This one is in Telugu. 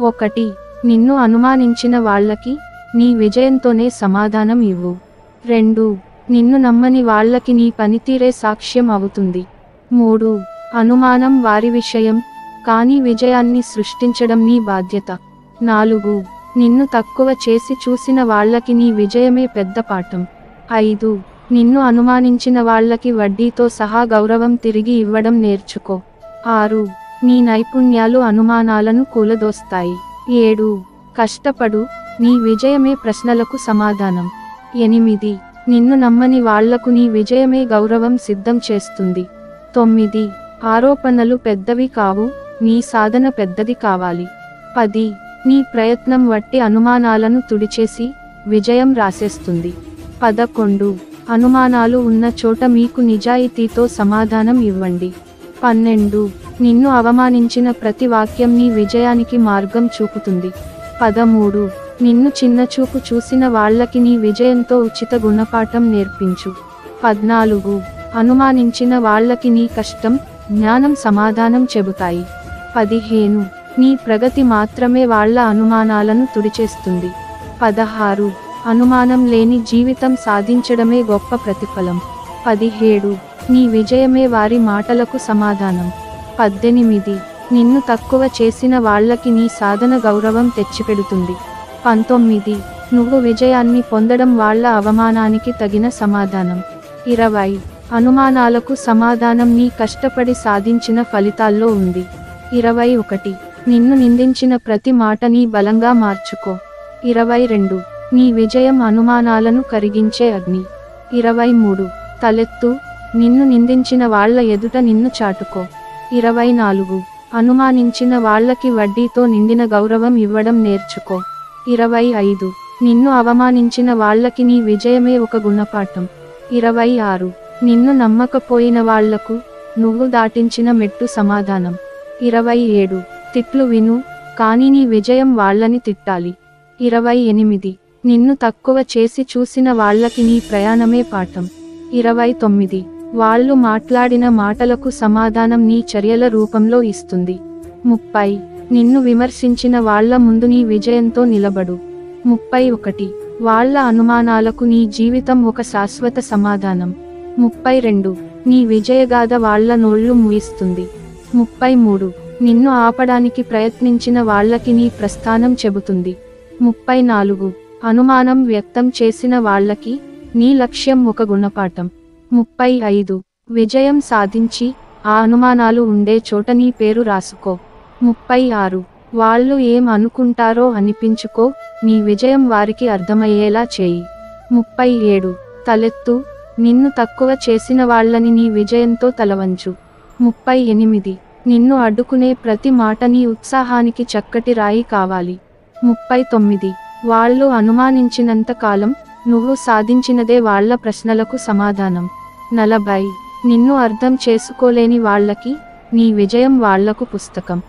1. నిన్ను అనుమానించిన వాళ్ళకి నీ విజయంతోనే సమాధానం ఇవ్వు. 2. నిన్ను నమ్మని వాళ్ళకి నీ పనితీరే సాక్ష్యం అవుతుంది. 3. అనుమానం వారి విషయం, కానీ విజయాన్ని సృష్టించడం నీ బాధ్యత. 4. నిన్ను తక్కువ చేసి చూసిన వాళ్ళకి నీ విజయమే పెద్ద పాఠం. 5. నిన్ను అనుమానించిన వాళ్ళకి వడ్డీతో సహా గౌరవం తిరిగి ఇవ్వడం నేర్చుకో. 6. నీ నైపుణ్యాలు అనుమానాలను కూలదోస్తాయి. 7. కష్టపడు, నీ విజయమే ప్రశ్నలకు సమాధానం. 8. నిన్ను నమ్మని వాళ్లకు నీ విజయమే గౌరవం సిద్ధం చేస్తుంది. 9. ఆరోపణలు పెద్దవి కావు, నీ సాధన పెద్దది కావాలి. 10. నీ ప్రయత్నం వట్టి అనుమానాలను తుడిచేసి విజయం రాసేస్తుంది. 11. అనుమానాలు ఉన్న చోట మీకు నిజాయితీతో సమాధానం ఇవ్వండి. 12. నిన్ను అవమానించిన ప్రతి వాక్యం నీ విజయానికి మార్గం చూపుతుంది. 13. నిన్ను చిన్నచూపు చూసిన వాళ్ళకి నీ విజయంతో ఉచిత గుణపాఠం నేర్పించు. 14. అనుమానించిన వాళ్ళకి నీ కష్టం, జ్ఞానం సమాధానం చెబుతాయి. 15. నీ ప్రగతి మాత్రమే వాళ్ళ అనుమానాలను తుడిచేస్తుంది. 16. అనుమానం లేని జీవితం సాధించడమే గొప్ప ప్రతిఫలం. 17. నీ విజయమే వారి మాటలకు సమాధానం. 18. నిన్ను తక్కువ చేసిన వాళ్ళకి నీ సాధన గౌరవం తెచ్చిపెడుతుంది. 19. నువ్వు విజయాన్ని పొందడం వాళ్ళ అవమానానికి తగిన సమాధానం. 20. అనుమానాలకు సమాధానం నీ కష్టపడి సాధించిన ఫలితాల్లో ఉంది. 21. నిన్ను నిందించిన ప్రతి మాట నీ బలంగా మార్చుకో. 22. నీ విజయం అనుమానాలను కరిగించే అగ్ని. 23. తలెత్తు, నిన్ను నిందించిన వాళ్ళ ఎదుట నిన్ను చాటుకో. 24. అనుమానించిన వాళ్ళకి వడ్డీతో నిండిన గౌరవం ఇవ్వడం నేర్చుకో. 25. నిన్ను అవమానించిన వాళ్ళకి నీ విజయమే ఒక గుణపాఠం. 26. నిన్ను నమ్మకపోయిన వాళ్లకు నువ్వు దాటించిన మెట్టు సమాధానం. 27. తిట్లు విను, కానీ నీ విజయం వాళ్ళని తిట్టాలి. 28. నిన్ను తక్కువ చేసి చూసిన వాళ్ళకి నీ ప్రయాణమే పాఠం. 29. వాళ్ళు మాట్లాడిన మాటలకు సమాధానం నీ చర్యల రూపంలో ఇస్తుంది. 30. నిన్ను విమర్శించిన వాళ్ళ ముందు నీ విజయంతో నిలబడు. 31. వాళ్ళ అనుమానాలకు నీ జీవితం ఒక శాశ్వత సమాధానం. 32. నీ విజయగాథ వాళ్ళ నోళ్లు మూయిస్తుంది. 33. నిన్ను ఆపడానికి ప్రయత్నించిన వాళ్ళకి నీ ప్రస్థానం చెబుతుంది. 34. అనుమానం వ్యక్తం చేసిన వాళ్ళకి నీ లక్ష్యం ఒక గుణపాఠం. 35. విజయం సాధించి ఆ అనుమానాలు ఉండే చోట నీ పేరు రాసుకో. 36. వాళ్ళు ఏం అనుకుంటారో అనిపించుకో, నీ విజయం వారికి అర్థమయ్యేలా చేయి. 37. తలెత్తు, నిన్ను తక్కువ చేసిన వాళ్ళని నీ విజయంతో తలవంచు. 38. నిన్ను అడ్డుకునే ప్రతి మాట నీ ఉత్సాహానికి చక్కటి రాయి కావాలి. 39. వాళ్ళు అనుమానించినంత కాలం నువ్వు సాధించినదే వాళ్ళ ప్రశ్నలకు సమాధానం. 40. నిన్ను అర్థం చేసుకోలేని వాళ్ళకి నీ విజయం వాళ్లకు పుస్తకం.